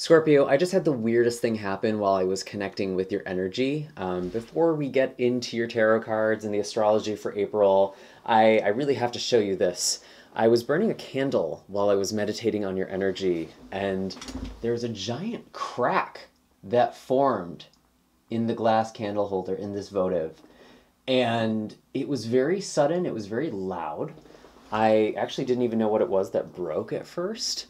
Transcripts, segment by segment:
Scorpio, I just had the weirdest thing happen while I was connecting with your energy. Before we get into your tarot cards and the astrology for April, I really have to show you this. I was burning a candle while I was meditating on your energy, and there was a giant crack that formed in the glass candle holder in this votive. And it was very sudden, it was very loud. I actually didn't even know what it was that broke at first.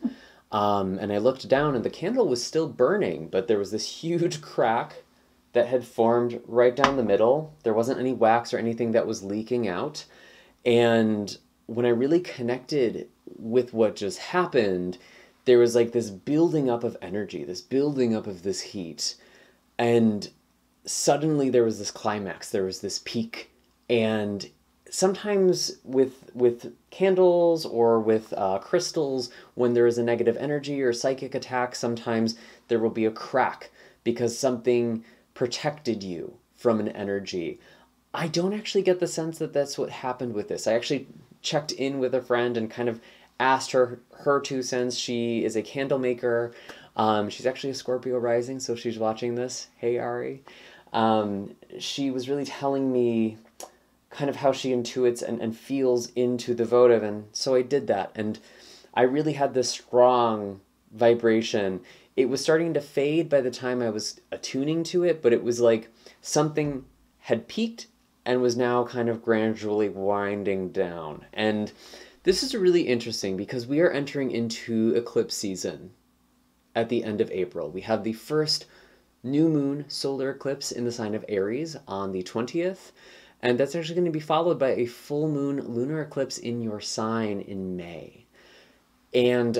And I looked down and the candle was still burning, but there was this huge crack that had formed right down the middle. There wasn't any wax or anything that was leaking out. And when I really connected with what just happened, there was like this building up of energy, this building up of this heat. And suddenly there was this climax, there was this peak. And sometimes with candles or with crystals, when there is a negative energy or psychic attack, sometimes there will be a crack because something protected you from an energy. I don't actually get the sense that that's what happened with this. I actually checked in with a friend and kind of asked her 2 cents. She is a candle maker. She's actually a Scorpio rising, so she's watching this. Hey, Ari. She was really telling me kind of how she intuits and feels into the votive, and so I did that, and I really had this strong vibration. It was starting to fade by the time I was attuning to it, but it was like something had peaked and was now kind of gradually winding down. And this is really interesting because we are entering into eclipse season at the end of April. We have the first new moon solar eclipse in the sign of Aries on the 20th. And that's actually going to be followed by a full moon lunar eclipse in your sign in May. And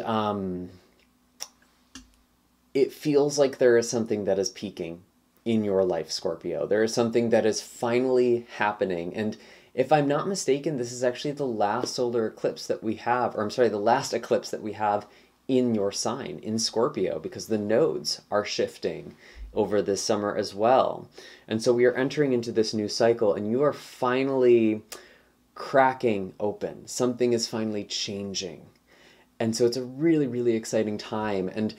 it feels like there is something that is peaking in your life, Scorpio. There is something that is finally happening. And if I'm not mistaken, this is actually the last solar eclipse that we have, or I'm sorry, the last eclipse that we have in your sign, in Scorpio, because the nodes are shifting over this summer as well. And so we are entering into this new cycle, and you are finally cracking open. Something is finally changing. And so it's a really, really exciting time. And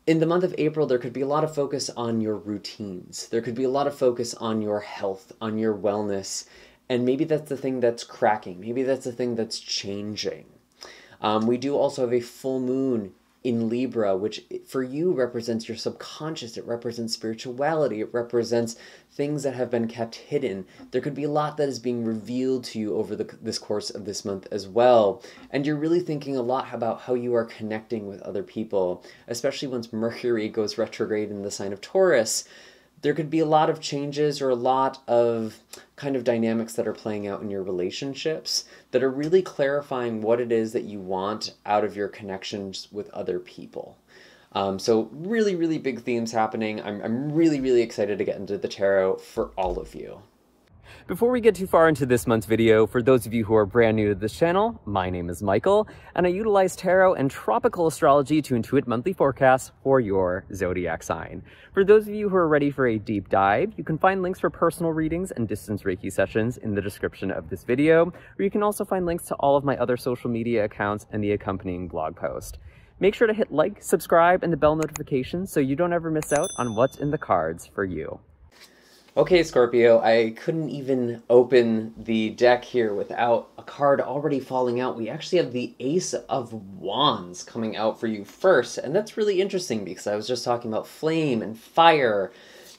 in the month of April, there could be a lot of focus on your routines. There could be a lot of focus on your health, on your wellness. And maybe that's the thing that's cracking. Maybe that's the thing that's changing. We do also have a full moon in Libra, which for you represents your subconscious. It represents spirituality. It represents things that have been kept hidden. There could be a lot that is being revealed to you over this course of this month as well. And you're really thinking a lot about how you are connecting with other people, especially once Mercury goes retrograde in the sign of Taurus. There could be a lot of changes or a lot of kind of dynamics that are playing out in your relationships that are really clarifying what it is that you want out of your connections with other people. So really, really big themes happening. I'm really, really excited to get into the tarot for all of you. Before we get too far into this month's video, for those of you who are brand new to this channel, my name is Michael, and I utilize tarot and tropical astrology to intuit monthly forecasts for your zodiac sign. For those of you who are ready for a deep dive, you can find links for personal readings and distance Reiki sessions in the description of this video, where you can also find links to all of my other social media accounts and the accompanying blog post. Make sure to hit like, subscribe, and the bell notification so you don't ever miss out on what's in the cards for you. Okay, Scorpio, I couldn't even open the deck here without a card already falling out. We actually have the Ace of Wands coming out for you first, and that's really interesting because I was just talking about flame and fire.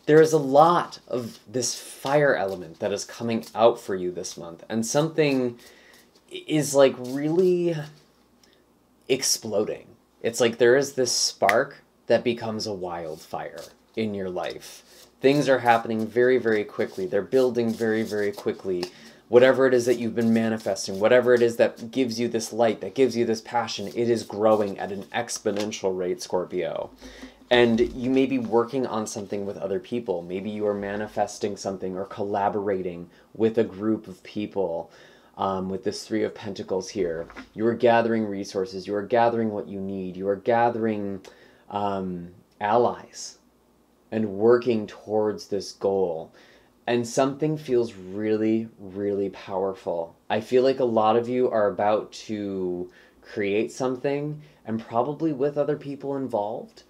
There is a lot of this fire element that is coming out for you this month, and something is like really exploding. It's like there is this spark that becomes a wildfire in your life. Things are happening very, very quickly. They're building very, very quickly. Whatever it is that you've been manifesting, whatever it is that gives you this light, that gives you this passion, it is growing at an exponential rate, Scorpio. And you may be working on something with other people. Maybe you are manifesting something or collaborating with a group of people. With this Three of Pentacles here, you are gathering resources. You are gathering what you need. You are gathering allies and working towards this goal. And something feels really, really powerful. I feel like a lot of you are about to create something, and probably with other people involved.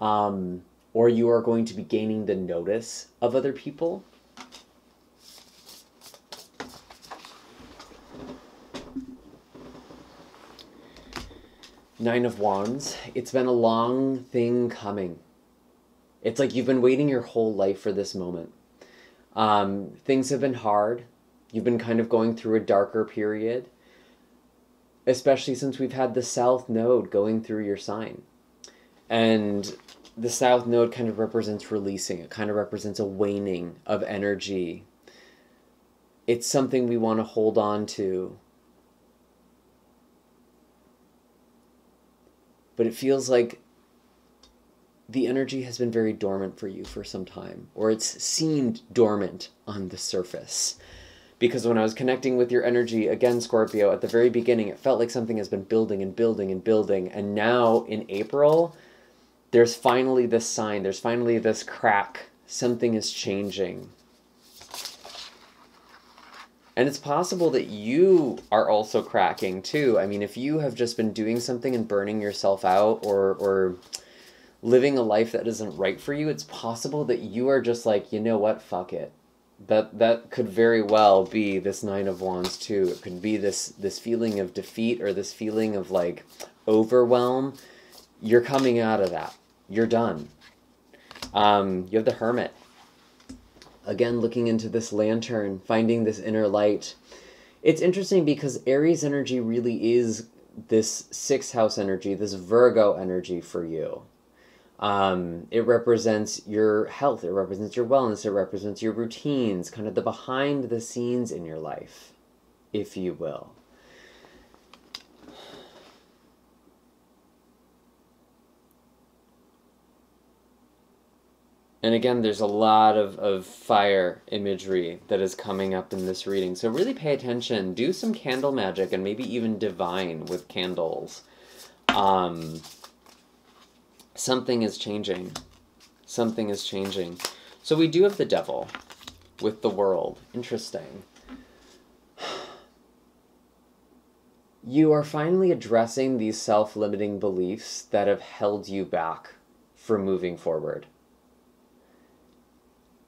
or you are going to be gaining the notice of other people. Nine of Wands. It's been a long thing coming. It's like you've been waiting your whole life for this moment. Things have been hard. You've been kind of going through a darker period, especially since we've had the South Node going through your sign. And the South Node kind of represents releasing. It kind of represents a waning of energy. It's something we want to hold on to. But it feels like the energy has been very dormant for you for some time, or it's seemed dormant on the surface. Because when I was connecting with your energy, again, Scorpio, at the very beginning, it felt like something has been building and building and building. And now in April, there's finally this sign, there's finally this crack. Something is changing. And it's possible that you are also cracking too. I mean, if you have just been doing something and burning yourself out, or living a life that isn't right for you, it's possible that you are just like, you know what, fuck it. That could very well be this Nine of Wands too. It could be this feeling of defeat, or this feeling of like overwhelm. You're coming out of that. You're done. You have the Hermit. Again, looking into this lantern, finding this inner light. It's interesting because Aries energy really is this 6th house energy, this Virgo energy for you. It represents your health, it represents your wellness, it represents your routines, kind of the behind the scenes in your life, if you will. And again, there's a lot of fire imagery that is coming up in this reading. So really pay attention. Do some candle magic and maybe even divine with candles. Something is changing. Something is changing. So we do have the Devil with the World. Interesting. You are finally addressing these self-limiting beliefs that have held you back from moving forward.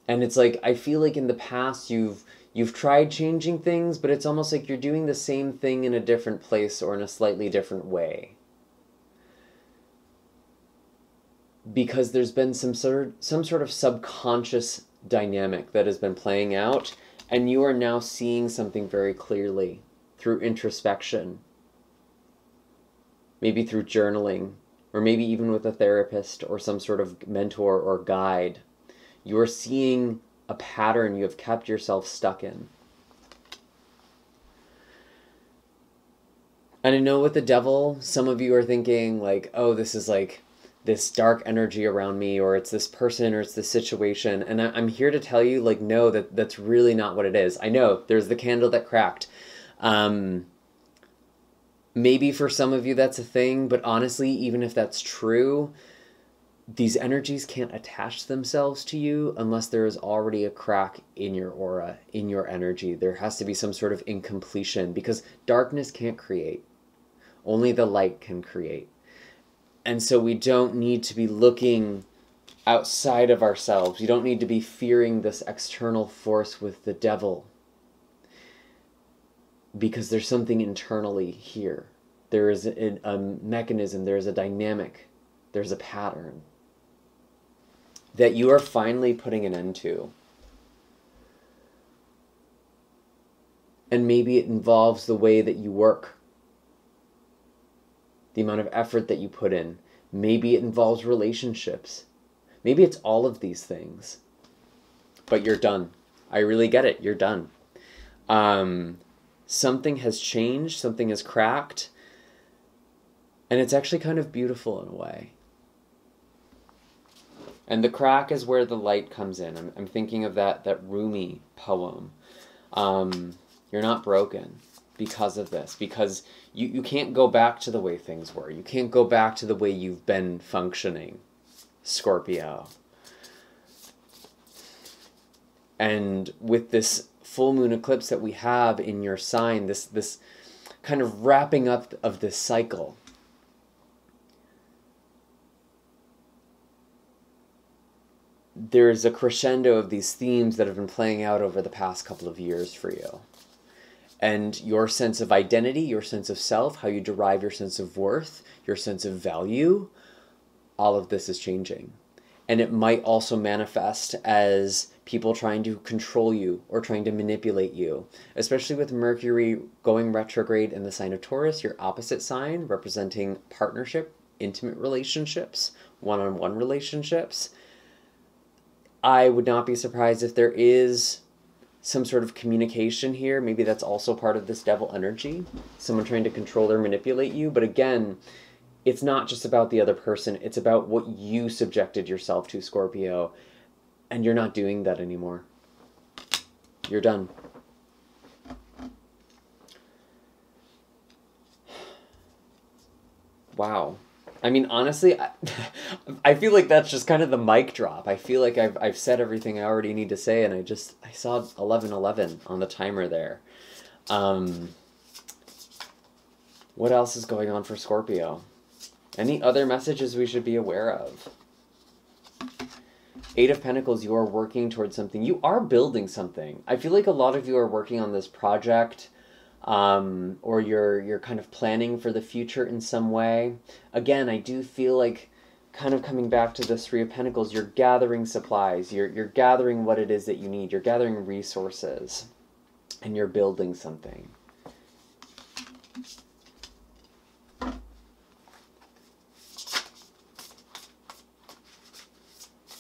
And it's like, I feel like in the past you've tried changing things, but it's almost like you're doing the same thing in a different place or in a slightly different way. Because there's been some sort of subconscious dynamic that has been playing out, and you are now seeing something very clearly through introspection. Maybe through journaling, or maybe even with a therapist or some sort of mentor or guide. You're seeing a pattern you have kept yourself stuck in. And I know with the Devil, some of you are thinking like, oh, this is like this dark energy around me, or it's this person, or it's this situation. And I'm here to tell you, like, no, that's really not what it is. I know, there's the candle that cracked. Maybe for some of you that's a thing, but honestly, even if that's true, these energies can't attach themselves to you unless there is already a crack in your aura, in your energy. There has to be some sort of incompletion, because darkness can't create. Only the light can create. And so we don't need to be looking outside of ourselves. You don't need to be fearing this external force with the Devil, because there's something internally here. There is a mechanism, there's a dynamic, there's a pattern that you are finally putting an end to. And maybe it involves the way that you work, the amount of effort that you put in. Maybe it involves relationships. Maybe it's all of these things. But you're done. I really get it. You're done. Something has changed. Something has cracked. And it's actually kind of beautiful in a way. And the crack is where the light comes in. I'm thinking of that Rumi poem. You're not broken because of this. Because you can't go back to the way things were. You can't go back to the way you've been functioning, Scorpio. And with this full moon eclipse that we have in your sign, this kind of wrapping up of this cycle, there's a crescendo of these themes that have been playing out over the past couple of years for you. And your sense of identity, your sense of self, how you derive your sense of worth, your sense of value, all of this is changing. And it might also manifest as people trying to control you or trying to manipulate you, especially with Mercury going retrograde in the sign of Taurus, your opposite sign, representing partnership, intimate relationships, one-on-one relationships. I would not be surprised if there is some sort of communication here. Maybe that's also part of this devil energy, someone trying to control or manipulate you. But again, it's not just about the other person. It's about what you subjected yourself to, Scorpio. And you're not doing that anymore. You're done. Wow. I mean, honestly, I feel like that's just kind of the mic drop. I feel like I've said everything I already need to say, and I saw 11:11 on the timer there. What else is going on for Scorpio? Any other messages we should be aware of? Eight of Pentacles, you are working towards something. You are building something. I feel like a lot of you are working on this project, or you're kind of planning for the future in some way. Again, I do feel like, kind of coming back to this Three of Pentacles, you're gathering supplies. You're gathering what it is that you need. You're gathering resources, and you're building something.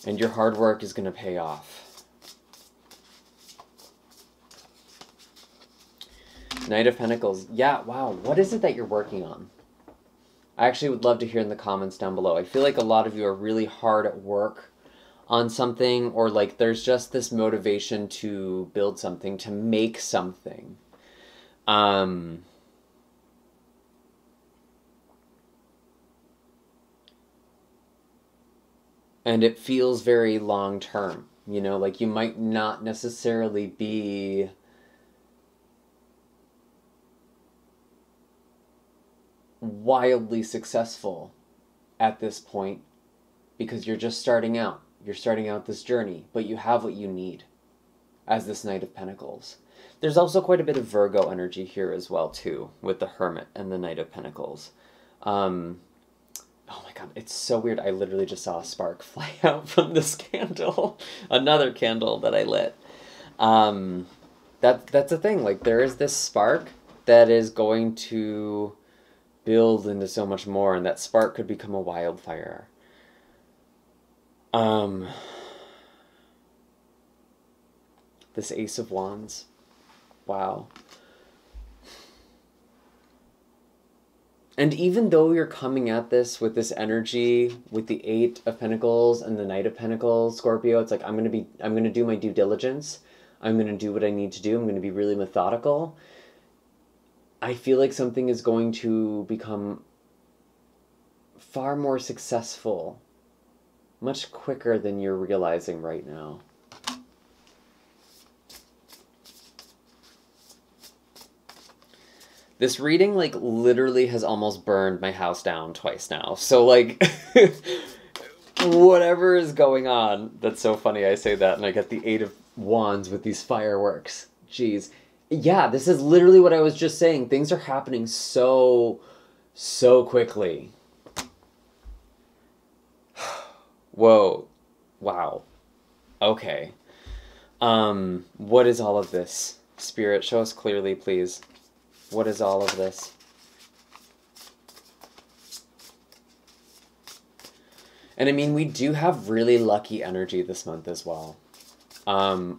And your hard work is going to pay off. Knight of Pentacles. Yeah, wow. What is it that you're working on? I actually would love to hear in the comments down below. I feel like a lot of you are really hard at work on something, or like there's just this motivation to build something, to make something. And it feels very long-term, you know, like you might not necessarily be wildly successful at this point because you're just starting out. You're starting out this journey, but you have what you need as this Knight of Pentacles. There's also quite a bit of Virgo energy here as well, too, with the Hermit and the Knight of Pentacles. Oh my god, it's so weird. I literally just saw a spark fly out from this candle. Another candle that I lit. That's the thing. Like, there is this spark that is going to build into so much more, and that spark could become a wildfire. This Ace of Wands. Wow. And even though you're coming at this with this energy, with the Eight of Pentacles and the Knight of Pentacles, Scorpio, it's like, I'm going to do my due diligence. I'm going to do what I need to do. I'm going to be really methodical. I feel like something is going to become far more successful, much quicker than you're realizing right now. This reading, like, literally has almost burned my house down twice now. So, like, whatever is going on, that's so funny I say that, and I get the Eight of Wands with these fireworks. Jeez. Yeah, this is literally what I was just saying. Things are happening so quickly. Whoa. Wow. Okay. What is all of this? Spirit, show us clearly, please. What is all of this? And I mean, we do have really lucky energy this month as well.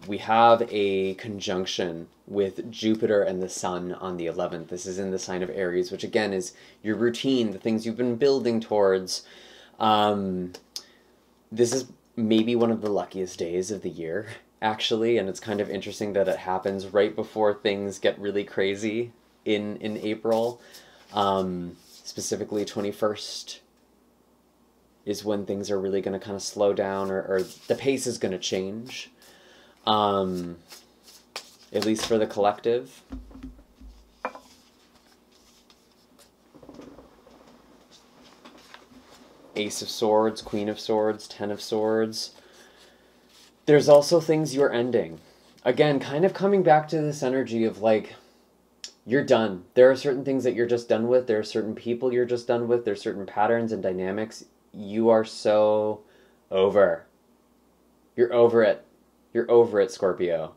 We have a conjunction with Jupiter and the Sun on the 11th. This is in the sign of Aries, which again is your routine, the things you've been building towards. This is maybe one of the luckiest days of the year, actually, and it's kind of interesting that it happens right before things get really crazy in April. Specifically 21st is when things are really going to kind of slow down, or the pace is going to change. At least for the collective. Ace of Swords, Queen of Swords, Ten of Swords. There's also things you're ending. Again, kind of coming back to this energy of like, you're done. There are certain things that you're just done with. There are certain people you're just done with. There's certain patterns and dynamics. You are so over. You're over it. You're over it, Scorpio.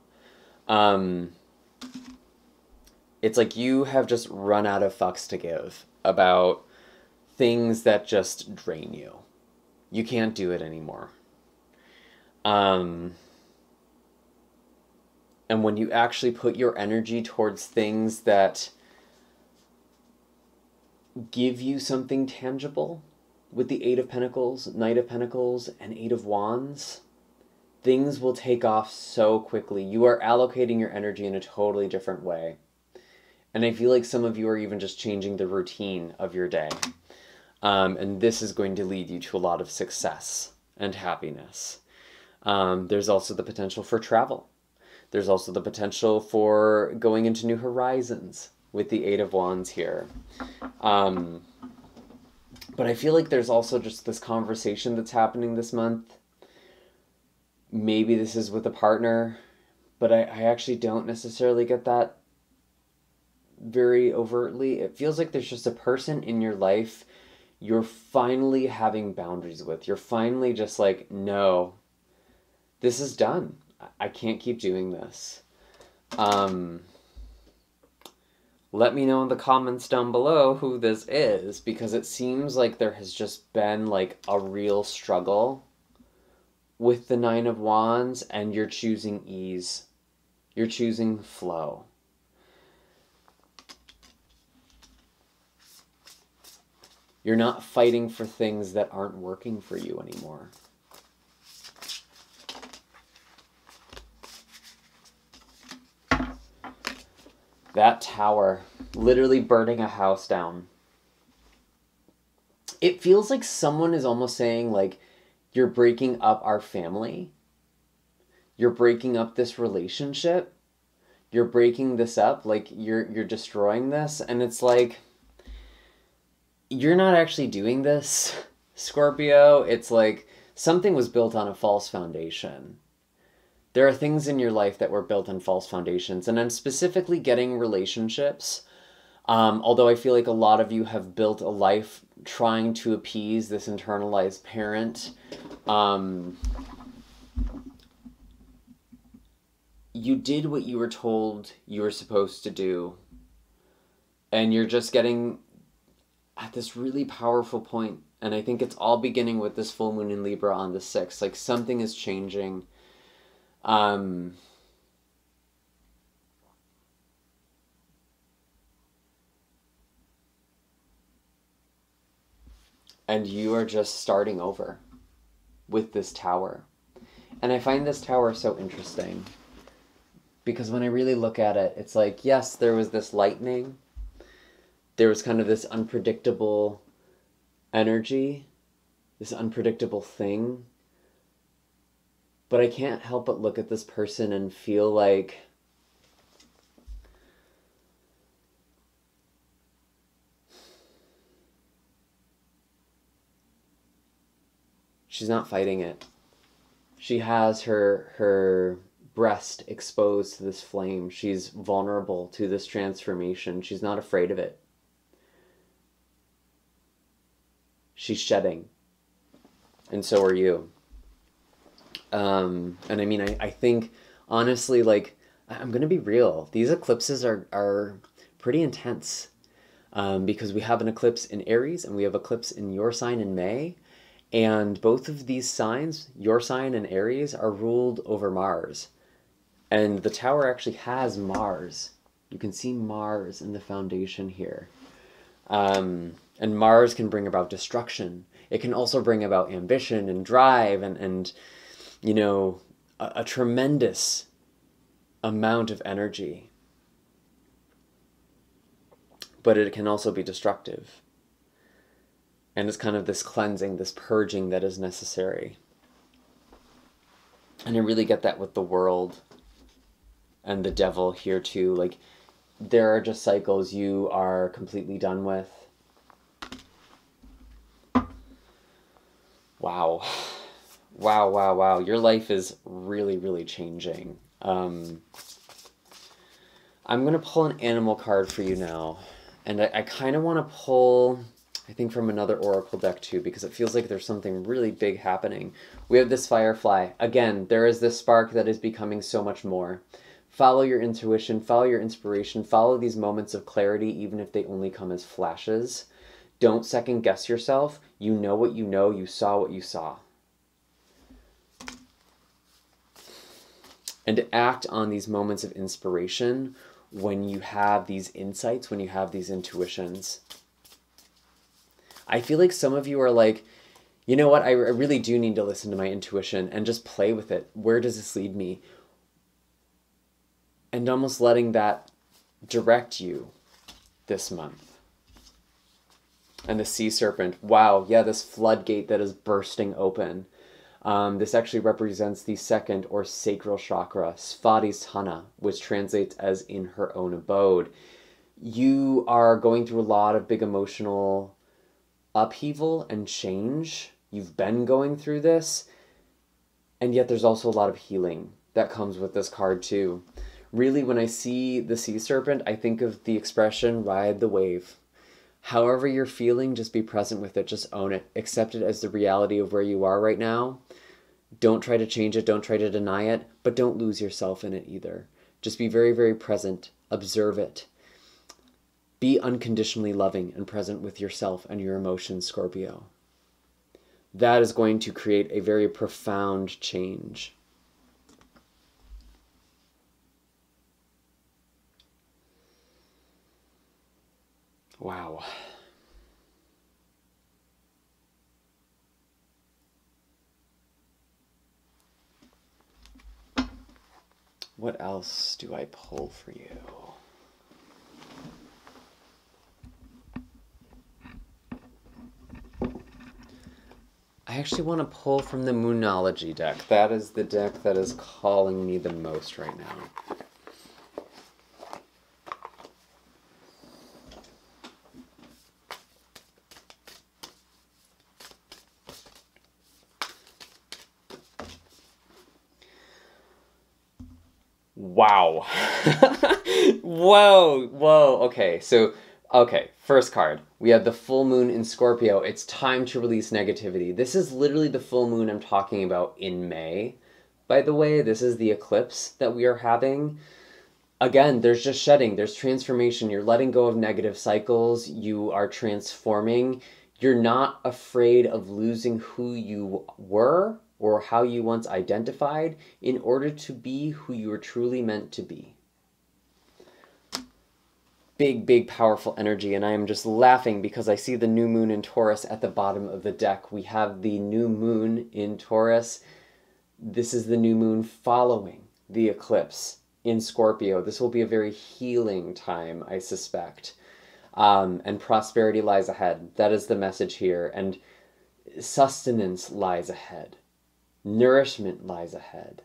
It's like you have just run out of fucks to give about things that just drain you. You can't do it anymore. And when you actually put your energy towards things that give you something tangible, with the Eight of Pentacles, Knight of Pentacles, and Eight of Wands, things will take off so quickly. You are allocating your energy in a totally different way. And I feel like some of you are even just changing the routine of your day. And this is going to lead you to a lot of success and happiness. There's also the potential for travel. There's also the potential for going into new horizons with the Eight of Wands here. But I feel like there's also just this conversation that's happening this month. Maybe this is with a partner, but I actually don't necessarily get that very overtly. It feels like there's just a person in your life you're finally having boundaries with. You're finally just like, no, this is done. I can't keep doing this. Let me know in the comments down below who this is, because it seems like there has just been like a real struggle with the Nine of Wands, and you're choosing ease. You're choosing flow. You're not fighting for things that aren't working for you anymore. That Tower, literally burning a house down. It feels like someone is almost saying like, you're breaking up our family. You're breaking up this relationship. You're breaking this up. Like you're destroying this. And it's like, you're not actually doing this, Scorpio. It's like something was built on a false foundation. There are things in your life that were built on false foundations. And I'm specifically getting relationships. Although I feel like a lot of you have built a life trying to appease this internalized parent. You did what you were told you were supposed to do. And you're just getting at this really powerful point. And I think it's all beginning with this full moon in Libra on the 6th. Like something is changing. And you are just starting over with this Tower. And I find this Tower so interesting, because when I really look at it, it's like, yes, there was this lightning. There was kind of this unpredictable energy, this unpredictable thing. But I can't help but look at this person and feel like she's not fighting it. She has her breast exposed to this flame. She's vulnerable to this transformation. She's not afraid of it. She's shedding. And so are you. And I mean, I think, honestly, like, I'm going to be real. These eclipses are pretty intense. Because we have an eclipse in Aries and we have eclipse in your sign in May. And both of these signs, your sign and Aries, are ruled over Mars. And the Tower actually has Mars. You can see Mars in the foundation here. And Mars can bring about destruction. It can also bring about ambition and drive and you know, a tremendous amount of energy. But it can also be destructive. And it's kind of this cleansing, this purging that is necessary. And I really get that with the world and the devil here too. Like, there are just cycles you are completely done with. Wow. Wow, wow, wow. Your life is really, really changing. I'm going to pull an animal card for you now. And I kind of want to pull, I think, from another oracle deck too, because it feels like there's something really big happening. We have this firefly. Again, there is this spark that is becoming so much more. Follow your intuition, follow your inspiration, follow these moments of clarity, even if they only come as flashes. Don't second guess yourself. You know what you know. You saw what you saw. And act on these moments of inspiration when you have these insights, when you have these intuitions. I feel like some of you are like, you know what, I really do need to listen to my intuition and just play with it. Where does this lead me? And almost letting that direct you this month. And the sea serpent, wow, yeah, this floodgate that is bursting open. This actually represents the second or sacral chakra, Svadhisthana, which translates as in her own abode. You are going through a lot of big emotional upheaval and change. You've been going through this, and yet there's also a lot of healing that comes with this card too. Really, when I see the sea serpent, I think of the expression, ride the wave. However you're feeling, just be present with it. Just own it. Accept it as the reality of where you are right now. Don't try to change it. Don't try to deny it. But don't lose yourself in it either. Just be very, very present. Observe it. Be unconditionally loving and present with yourself and your emotions, Scorpio. That is going to create a very profound change. Wow. What else do I pull for you? I actually want to pull from the Moonology deck. That is the deck that is calling me the most right now. Wow. Whoa. Okay, first card. We have the full moon in Scorpio. It's time to release negativity. This is literally the full moon I'm talking about in May. By the way, this is the eclipse that we are having. Again, there's just shedding, there's transformation. You're letting go of negative cycles. You are transforming. You're not afraid of losing who you were or how you once identified in order to be who you were truly meant to be. Big, powerful energy, and I am just laughing because I see the new moon in Taurus at the bottom of the deck. We have the new moon in Taurus. This is the new moon following the eclipse in Scorpio. This will be a very healing time, I suspect. And prosperity lies ahead. That is the message here. And sustenance lies ahead. Nourishment lies ahead.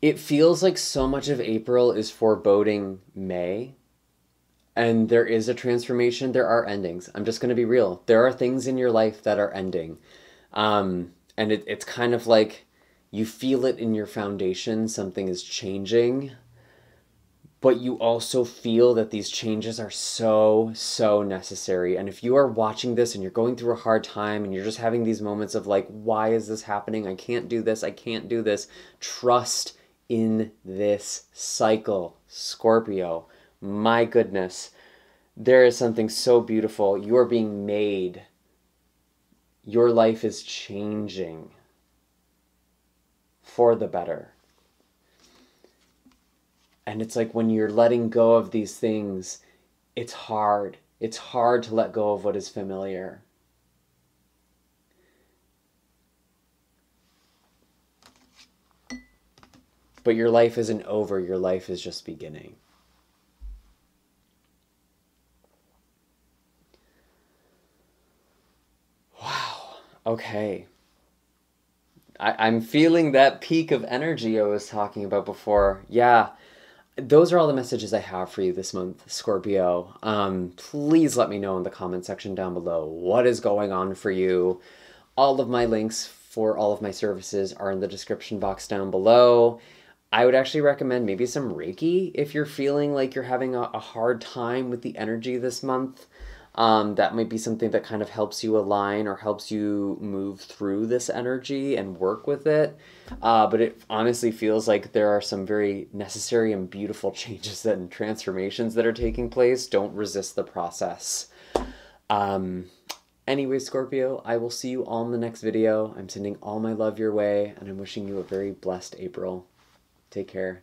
It feels like so much of April is foreboding May. And there is a transformation. There are endings. I'm just going to be real. There are things in your life that are ending. And it's kind of like you feel it in your foundation. Something is changing. But you also feel that these changes are so necessary. And if you are watching this and you're going through a hard time and you're just having these moments of like, why is this happening? I can't do this. I can't do this. Trust in this cycle, Scorpio. My goodness, there is something so beautiful. You are being made. Your life is changing for the better. And it's like when you're letting go of these things, it's hard. It's hard to let go of what is familiar. But your life isn't over. Your life is just beginning. Wow. Okay. I'm feeling that peak of energy I was talking about before. Yeah. those are all the messages I have for you this month, Scorpio. Please let me know in the comment section down below what is going on for you. All of my links for all of my services are in the description box down below. I would actually recommend maybe some Reiki if you're feeling like you're having a hard time with the energy this month. That might be something that kind of helps you align or helps you move through this energy and work with it. But it honestly feels like there are some very necessary and beautiful changes and transformations that are taking place. Don't resist the process. Anyway, Scorpio, I will see you all in the next video. I'm sending all my love your way, and I'm wishing you a very blessed April. Take care.